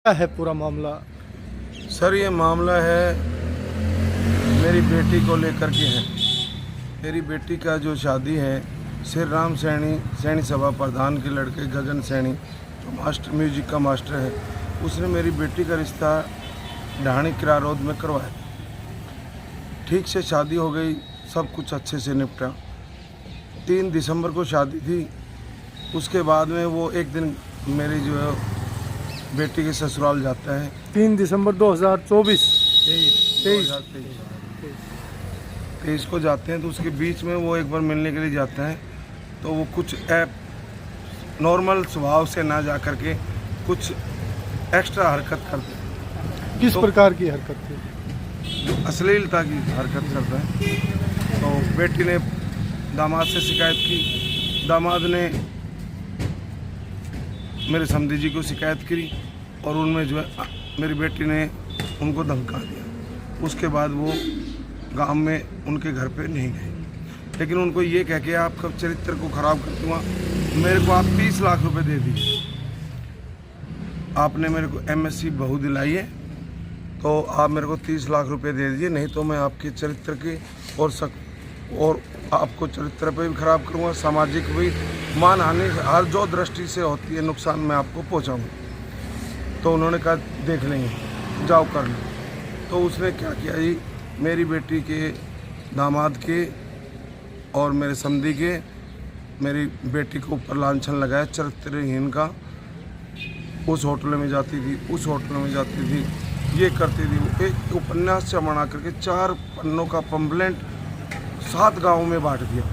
क्या है पूरा मामला? सर ये मामला है मेरी बेटी को लेकर के है। मेरी बेटी का जो शादी है श्री राम सैनी सभा प्रधान के लड़के गगन सैनी जो मास्टर म्यूजिक का मास्टर है, उसने मेरी बेटी का रिश्ता ढाणी किरारोद में करवाया। ठीक से शादी हो गई, सब कुछ अच्छे से निपटा। 3 दिसंबर को शादी थी। उसके बाद में वो एक दिन मेरी जो है बेटी के ससुराल जाता है। 3 दिसंबर 2024 23 को जाते हैं। तो उसके बीच में वो एक बार मिलने के लिए जाता है, तो वो कुछ नॉर्मल स्वभाव से ना जा कर के कुछ एक्स्ट्रा हरकत करते हैं। किस प्रकार की हरकत थी? अश्लीलता की हरकत करता है। तो बेटी ने दामाद से शिकायत की, दामाद ने मेरे समधी जी को शिकायत करी और उनमें जो है मेरी बेटी ने उनको धमका दिया। उसके बाद वो गांव में उनके घर पे नहीं गए, लेकिन उनको ये कह के आपका चरित्र को खराब कर दूँगा, मेरे को आप 30 लाख रुपए दे दीजिए। आपने मेरे को MSc बहू दिलाई है, तो आप मेरे को 30 लाख रुपए दे दीजिए, नहीं तो मैं आपके चरित्र के और आपको चरित्र पे भी खराब करूँगा, सामाजिक भी मानहानि हर जो दृष्टि से होती है नुकसान मैं आपको पहुँचाऊँगा। तो उन्होंने कहा देख लेंगे, जाओ कर लो। तो उसने क्या किया जी, मेरी बेटी के दामाद के और मेरे समधी के मेरी बेटी के ऊपर लांछन लगाया चरित्रहीन का। उस होटल में जाती थी, उस होटल में जाती थी, ये करती थी। एक उपन्यास से बना करके 4 पन्नों का पंपलेट 7 गाँव में बांट दिया।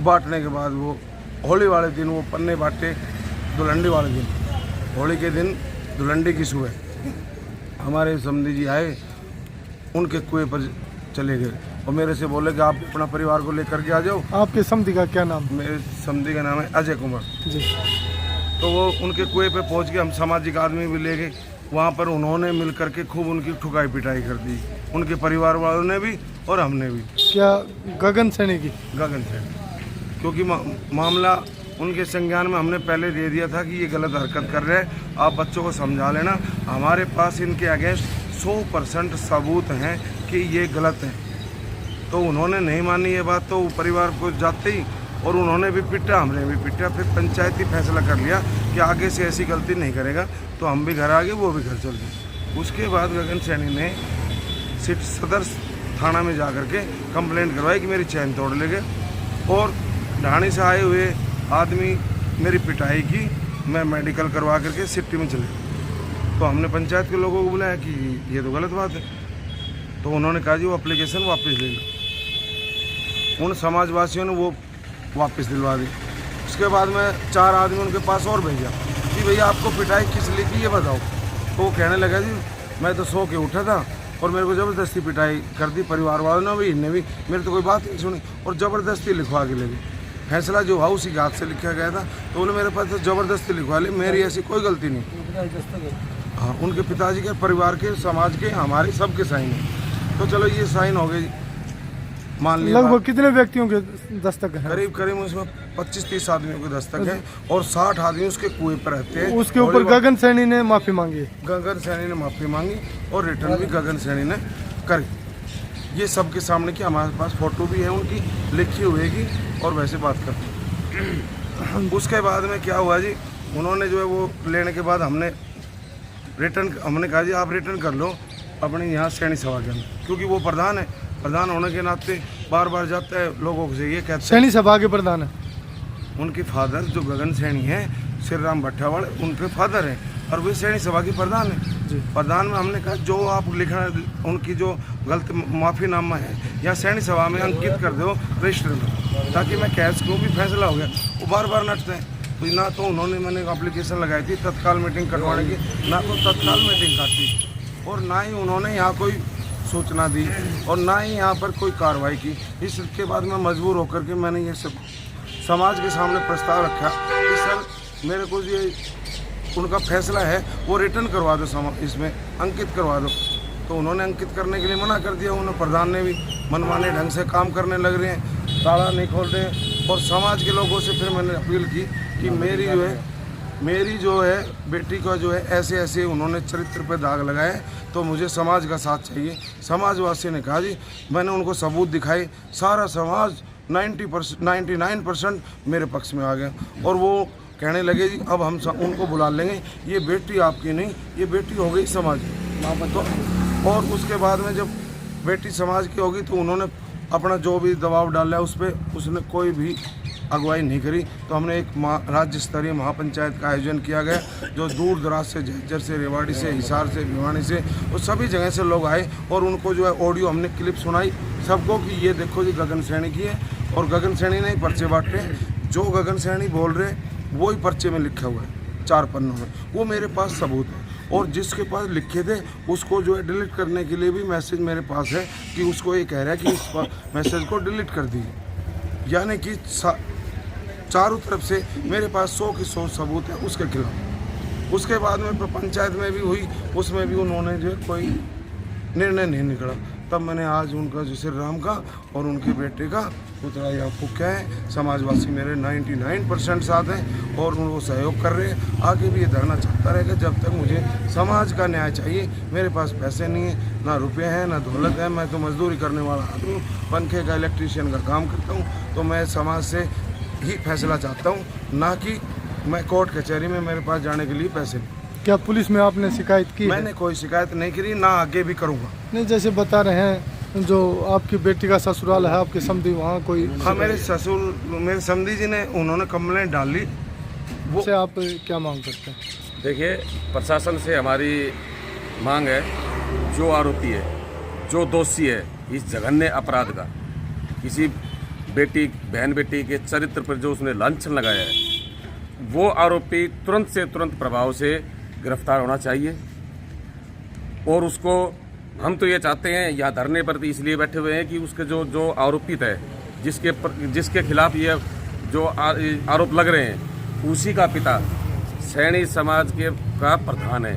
बांटने के बाद वो होली वाले दिन वो पन्ने बांटे, धुलंडी वाले दिन, होली के दिन धुलंडी की सुबह हमारे समधी जी आए, उनके कुएं पर चले गए और मेरे से बोले कि आप अपना परिवार को लेकर के आ जाओ। आपके समधी का क्या नाम? मेरे समधी का नाम है अजय कुमार जी। तो वो उनके कुएं पे पहुंच के हम सामाजिक आदमी भी ले गए। वहाँ पर उन्होंने मिल करके खूब उनकी ठुकाई पिटाई कर दी, उनके परिवार वालों ने भी और हमने भी। क्या गगन सैनी की? गगन सैनी, क्योंकि मामला उनके संज्ञान में हमने पहले दे दिया था कि ये गलत हरकत कर रहे हैं, आप बच्चों को समझा लेना। हमारे पास इनके अगेंस्ट 100% सबूत हैं कि ये गलत है। तो उन्होंने नहीं मानी ये बात, तो परिवार को जाते ही और उन्होंने भी पिटा, हमने भी पिटा। फिर पंचायती फैसला कर लिया कि आगे से ऐसी गलती नहीं करेगा, तो हम भी घर आ गए, वो भी घर चल गए। उसके बाद गगन सैनी ने सदर थाना में जा कर के कंप्लेंट करवाई कि मेरी चैन तोड़ ले गए और ढाणी से आए हुए आदमी मेरी पिटाई की। मैं मेडिकल करवा करके सिटी में चले। तो हमने पंचायत के लोगों को बुलाया कि ये तो गलत बात है। तो उन्होंने कहा जी वो एप्लीकेशन वापस ले लो। उन समाजवासियों ने वो वापस दिलवा दी। उसके बाद में 4 आदमी उनके पास और भेजा कि भैया आपको पिटाई किस लिए की ये बताओ। तो वो कहने लगा जी मैं तो सो के उठा था और मेरे को ज़बरदस्ती पिटाई कर दी परिवार वालों ने भी, इनने भी, मेरी तो कोई बात नहीं सुनी और ज़बरदस्ती लिखवा के ले गई। फैसला जो हुआ उसी हाथ से लिखा गया था। तो बोले मेरे पास तो ज़बरदस्ती लिखवा ली, मेरी ऐसी कोई गलती नहीं। हाँ, उनके पिताजी के, परिवार के, समाज के, हमारे सबके साइन है। तो चलो ये साइन हो गई, मान लिया। लगभग कितने व्यक्तियों के दस्तक हैं? करीब उसमें 25-30 आदमियों के दस्तक है और 60 आदमी उसके कुएं पर रहते हैं। उसके ऊपर गगन सैनी ने माफ़ी मांगी। गगन सैनी ने माफ़ी मांगी और रिटर्न भी गगन सैनी ने करी। ये सबके सामने की हमारे पास फ़ोटो भी है उनकी, लिखी हुई की, और वैसे बात करते। उसके बाद में क्या हुआ जी, उन्होंने जो है वो लेने के बाद हमने कहा जी आप रिटर्न कर लो अपने यहाँ सैनी सभा के अंदर, क्योंकि वो प्रधान है। प्रधान होने के नाते बार बार जाता है लोगों से ये कहते हैं। सैनी सभा के प्रधान है उनके फादर जो गगन सैनी है, श्री राम भट्टावाल, उनके फादर हैं और वे सैनी सभा के प्रधान हैं। प्रधान में हमने कहा जो आप लिखना, उनकी जो गलत माफ़ीनामा है या सैनी सभा में अंकित कर दो रजिस्टर में, ताकि मैं कैश को भी फैसला हो गया। वो बार बार नटते हैं। तो ना तो मैंने एप्लीकेशन लगाई थी तत्काल मीटिंग करवाने की, ना तो तत्काल मीटिंग काटी और ना ही उन्होंने यहाँ कोई सूचना दी और ना ही यहाँ पर कोई कार्रवाई की। इसके बाद मैं मजबूर होकर के मैंने ये सब समाज के सामने प्रस्ताव रखा कि सर मेरे को ये उनका फैसला है वो रिटर्न करवा दो, इसमें अंकित करवा दो। तो उन्होंने अंकित करने के लिए मना कर दिया। उन्होंने प्रधान ने भी मनमाने ढंग से काम करने लग रहे हैं, ताला नहीं खोल रहे हैं। और समाज के लोगों से फिर मैंने अपील की कि मेरी जो है मेरी जो है बेटी का जो है ऐसे ऐसे उन्होंने चरित्र पे दाग लगाए, तो मुझे समाज का साथ चाहिए। समाजवासी ने कहा जी, मैंने उनको सबूत दिखाए, सारा समाज 99% मेरे पक्ष में आ गया और वो कहने लगे जी अब हम उनको बुला लेंगे, ये बेटी आपकी नहीं, ये बेटी हो गई समाज की। तो और उसके बाद में जब बेटी समाज की होगी तो उन्होंने अपना जो भी दबाव डाला उस पर, उसने कोई भी अगुवाई नहीं करी। तो हमने एक राज्य स्तरीय महापंचायत का आयोजन किया गया, जो दूर दराज से, झज्जर से, रेवाड़ी से, हिसार से, भिवानी से, वो सभी जगह से लोग आए और उनको जो है ऑडियो हमने क्लिप सुनाई सबको कि ये देखो जी गगन सैनी की है। और गगन सैनी ने ही पर्चे बांटे, जो गगन सैनी बोल रहे वो ही पर्चे में लिखा हुआ है 4 पन्नों में, वो मेरे पास सबूत है। और जिसके पास लिखे थे उसको जो है डिलीट करने के लिए भी मैसेज मेरे पास है कि उसको ये कह रहा है कि इस मैसेज को डिलीट कर दीजिए। यानी कि चारों तरफ से मेरे पास 100 के 100 सबूत है उसके खिलाफ। उसके बाद में पंचायत में भी हुई, उसमें भी उन्होंने जो कोई निर्णय नहीं निकला। तब मैंने आज उनका जो श्री राम का और उनके बेटे का पुतला या फूका है। समाजवासी मेरे 99% साथ हैं और उनको सहयोग कर रहे हैं। आगे भी ये धरना चलता रहेगा जब तक मुझे समाज का न्याय चाहिए। मेरे पास पैसे नहीं है, ना रुपये हैं, ना दौलत है। मैं तो मजदूरी करने वाला आदमी हूँ, पंखे का, इलेक्ट्रीशियन का काम करता हूँ। तो मैं समाज से ही फैसला चाहता हूँ, ना कि मैं कोर्ट कचहरी में मेरे पास जाने के लिए पैसे नहीं। क्या पुलिस में आपने शिकायत की? मैंने कोई शिकायत नहीं करी, ना आगे भी करूँगा। नहीं, जैसे बता रहे हैं जो आपकी बेटी का ससुराल है, आपके समधी वहाँ कोई? हाँ, मेरे ससुर, मेरे समधी जी ने उन्होंने कंप्लेंट डाली। वो से आप क्या मांग करते हैं? देखिए, प्रशासन से हमारी मांग है, जो आरोपी है, जो दोषी है इस जघन्य अपराध का, किसी बेटी, बहन बेटी के चरित्र पर जो उसने लांछन लगाया है, वो आरोपी तुरंत से तुरंत प्रभाव से गिरफ्तार होना चाहिए। और उसको हम तो ये चाहते हैं, यहाँ धरने पर तो इसलिए बैठे हुए हैं कि उसके जो आरोपित है, जिसके खिलाफ ये जो आरोप लग रहे हैं, उसी का पिता सैनी समाज का प्रधान है।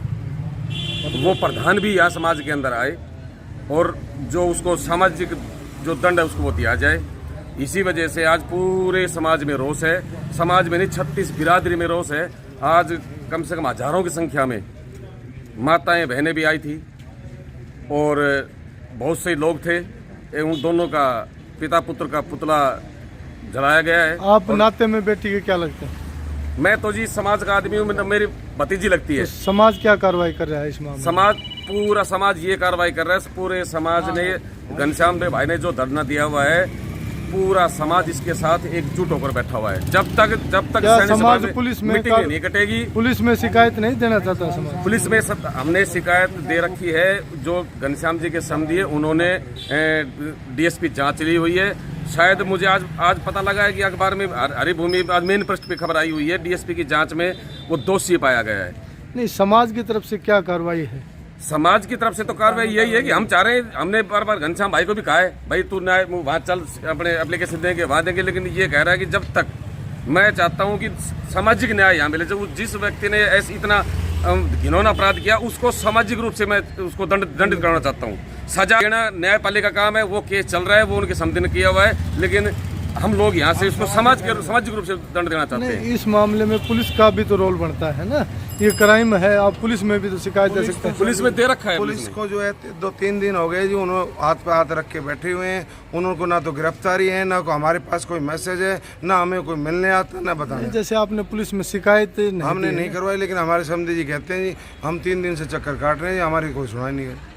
वो प्रधान भी यहाँ समाज के अंदर आए और जो उसको सामाजिक जो दंड है उसको वो दिया जाए। इसी वजह से आज पूरे समाज में रोष है। समाज में नहीं, 36 बिरादरी में रोष है। आज कम से कम हजारों की संख्या में माताएं, बहनें भी आई थी और बहुत से लोग थे। उन दोनों का, पिता पुत्र का पुतला जलाया गया है। आप नाते में बेटी के क्या लगते हैं? मैं तो जी समाज का आदमी हूँ, मेरी भतीजी लगती है। तो समाज क्या कार्रवाई कर रहा है इस मामले में? समाज, पूरा समाज ये कार्रवाई कर रहा है। पूरे समाज ने, घनश्याम भाई ने जो धरना दिया हुआ है, पूरा समाज इसके साथ एकजुट होकर बैठा हुआ है। जब तक समाज पुलिस में नहीं कटेगी। पुलिस में शिकायत नहीं देना चाहता समाज? पुलिस में हमने शिकायत दे रखी है। जो घनश्याम जी के समधी है, उन्होंने डीएसपी जांच ली हुई है। शायद मुझे आज पता लगा है कि अखबार में, हरिभूमि आज मेन पृष्ठ पे खबर आई हुई है, डीएसपी की जांच में वो दोषी पाया गया है। नहीं, समाज की तरफ से क्या कार्रवाई है? समाज की तरफ से तो कार्रवाई यही है कि हम चाह रहे हैं, हमने बार बार घनश्याम भाई को भी कहा है, भाई तू न्याय वहाँ चल, अपने एप्लीकेशन देंगे, वहाँ देंगे, लेकिन ये कह रहा है कि जब तक, मैं चाहता हूँ कि सामाजिक न्याय यहाँ मिले। जब जिस व्यक्ति ने ऐसे इतना घिनौना अपराध किया, उसको सामाजिक रूप से मैं उसको दंडित करना चाहता हूँ। सजा देना न्यायपालिका का काम है, वो केस चल रहा है, वो उनके समधी ने किया हुआ है, लेकिन हम लोग यहाँ से उसको सामाजिक रूप से दंड देना चाहते हैं। इस मामले में पुलिस का भी तो रोल बनता है ना, ये क्राइम है, आप पुलिस में भी तो शिकायत दे सकते हैं। पुलिस में दे रखा है। पुलिस को जो है 2-3 दिन हो गए जी, उन्होंने हाथ पे हाथ रख के बैठे हुए हैं। उनको ना तो गिरफ्तारी है, ना हमारे पास कोई मैसेज है, ना हमें कोई मिलने आता, ना बताने। जैसे आपने पुलिस में शिकायत हमने नहीं करवाई, लेकिन हमारे समधी जी कहते हैं जी हम 3 दिन से चक्कर काट रहे हैं, हमारी कोई सुनाई नहीं है।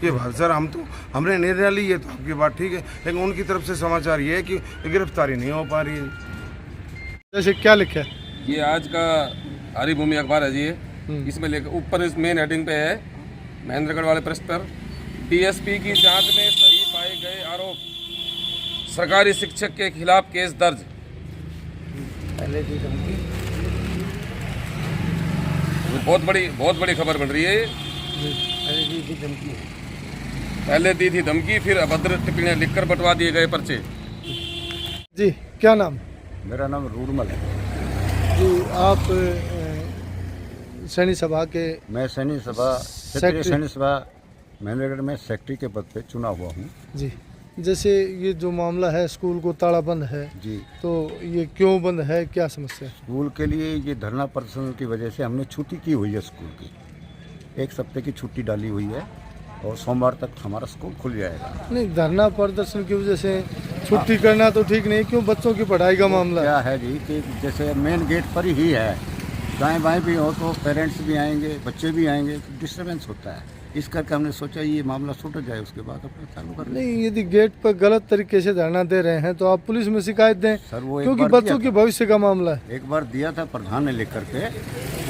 ये बात सर, हमने निर्णय ली है तो आपकी बात ठीक है, लेकिन उनकी तरफ से समाचार ये है कि गिरफ्तारी नहीं हो पा रही है। जैसे क्या लिखा है? ये आज का हरिभूमि अखबार है जी, इसमें लेकर ऊपर इस मेन हेडिंग पे है, महेंद्रगढ़ वाले पृष्ठ पर, डीएसपी की जांच में सही पाए गए आरोप, सरकारी शिक्षक के खिलाफ केस दर्ज। बहुत बड़ी खबर बन रही है। पहले दी थी धमकी, फिर अभद्र टिप्पणियां लिखकर बंटवा दिए गए पर्चे। जी, क्या नाम? मेरा नाम रूडमल है जी। आप सैनी सभा के? मैं सैनी सभा, क्षेत्रीय सैनी सभा महेंद्रगढ़ में सेक्रेटरी के पद पे चुना हुआ हूँ। जी। जैसे ये जो मामला है, स्कूल को ताला बंद है, जी। तो ये क्यों बंद है, क्या समस्या है? स्कूल के लिए ये धरना प्रदर्शन की वजह से हमने छुट्टी की हुई है स्कूल की। 1 सप्ताह की छुट्टी डाली हुई है और सोमवार तक हमारा स्कूल खुल जाएगा। नहीं, धरना प्रदर्शन की वजह से छुट्टी करना तो ठीक नहीं, क्यों? बच्चों की पढ़ाई का मामला है। क्या है जी कि जैसे मेन गेट पर ही है, दाएं बाएं भी हो तो पेरेंट्स भी आएंगे, बच्चे भी आएंगे, तो डिस्टर्बेंस होता है। इस करके हमने सोचा ये मामला छूट जाए, उसके बाद अपना चालू कर लें। नहीं, यदि गेट पर गलत तरीके से धरना दे रहे हैं तो आप पुलिस में शिकायत दें, सर वो एक क्योंकि बार बच्चों दिया के था। भविष्य का मामला है। एक बार दिया था प्रधान ने लिख करके,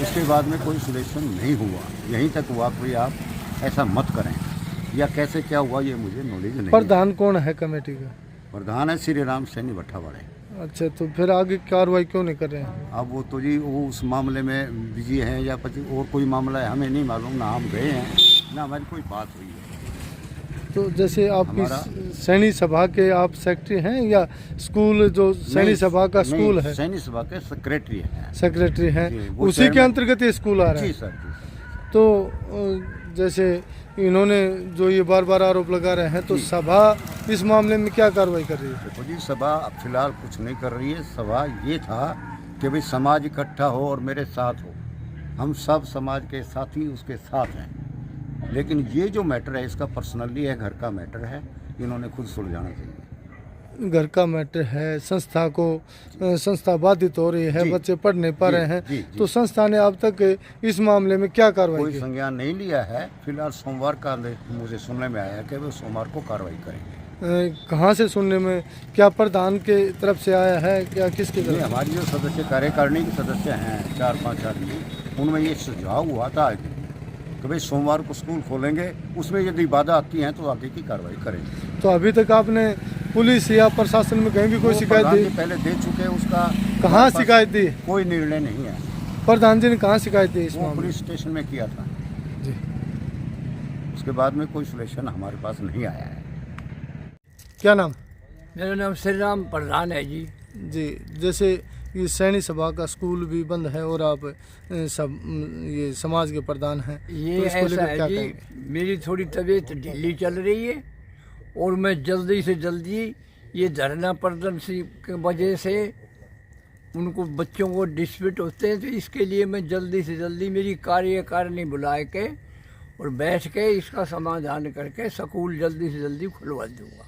उसके बाद में कोई सोल्यूशन नहीं हुआ। यहीं तक हुआ कोई आप ऐसा मत करें, या कैसे क्या हुआ ये मुझे नॉलेज नहीं है। प्रधान कौन है कमेटी का? प्रधान है श्री राम सैनी भट्टावाड़े। अच्छा, तो फिर आगे कार्रवाई क्यों नहीं कर रहे हैं? अब वो तो जी वो उस मामले में बिजी हैं या और कोई मामला है हमें नहीं मालूम, ना हम गए हैं ना हमारी कोई बात हुई है। तो जैसे आपकी हमारा- सैनिक सभा के आप सेक्रेटरी हैं, या स्कूल जो सैनिक सभा का स्कूल है, सैनिक सभा के सेक्रेटरी हैं। सेक्रेटरी हैं, जी, वो उसी के चेयरमैन- अंतर्गत ये स्कूल आ रहा जी है? सर, जी सर। तो जैसे इन्होंने जो ये बार बार आरोप लगा रहे हैं, तो सभा इस मामले में क्या कार्रवाई कर रही है? देखो जी, सभा अब फिलहाल कुछ नहीं कर रही है। सभा ये था कि भाई समाज इकट्ठा हो और मेरे साथ हो, हम सब समाज के साथी उसके साथ हैं। लेकिन ये जो मैटर है इसका पर्सनली है, घर का मैटर है, इन्होंने खुद सुलझाना चाहिए। घर का मैटर है, संस्था बाधित हो रही है, जी। बच्चे पढ़ नहीं पा जी, रहे हैं, जी, जी। तो संस्था ने अब तक इस मामले में क्या कार्रवाई कोई की? संज्ञान नहीं लिया है। फिलहाल सोमवार का मुझे सुनने में आया कि वो सोमवार को कार्रवाई करेंगे। कहाँ से सुनने में, क्या प्रधान के तरफ से आया है, क्या किसकी ये तरफ? हमारी जो सदस्य कार्यकारिणी के सदस्य हैं 4-5 आदमी, उनमें ये सुझाव हुआ था कि भाई सोमवार को स्कूल खोलेंगे, उसमें यदि बाधा आती है तो आगे की कार्रवाई करेंगे। तो अभी तक आपने पुलिस या प्रशासन में कहीं भी कोई वो शिकायत प्रधान दी? जी पहले दे चुके हैं, उसका कहाँ हमारे पास शिकायत दी? कोई निर्णय नहीं है। प्रधान जी ने कहाँ शिकायत दी इस वो मामले में? पुलिस स्टेशन में किया था। जी। उसके बाद में कोई सोल्यूशन हमारे पास नहीं आया है। क्या नाम? मेरा नाम श्री राम प्रधान है जी। जी, जैसे ये सैनिक सभा का स्कूल भी बंद है और आप सब ये समाज के प्रधान हैं, ये तो इसको ऐसा लेकर क्या है जी, कहेंगे? मेरी थोड़ी तबीयत ढीली चल रही है और मैं जल्दी से जल्दी ये धरना प्रदर्शन की वजह से उनको बच्चों को डिस्प्यूट होते हैं, तो इसके लिए मैं जल्दी से जल्दी मेरी कार्यकारिणी बुला के और बैठ के इसका समाधान करके स्कूल जल्दी से जल्दी खुलवा दूंगा।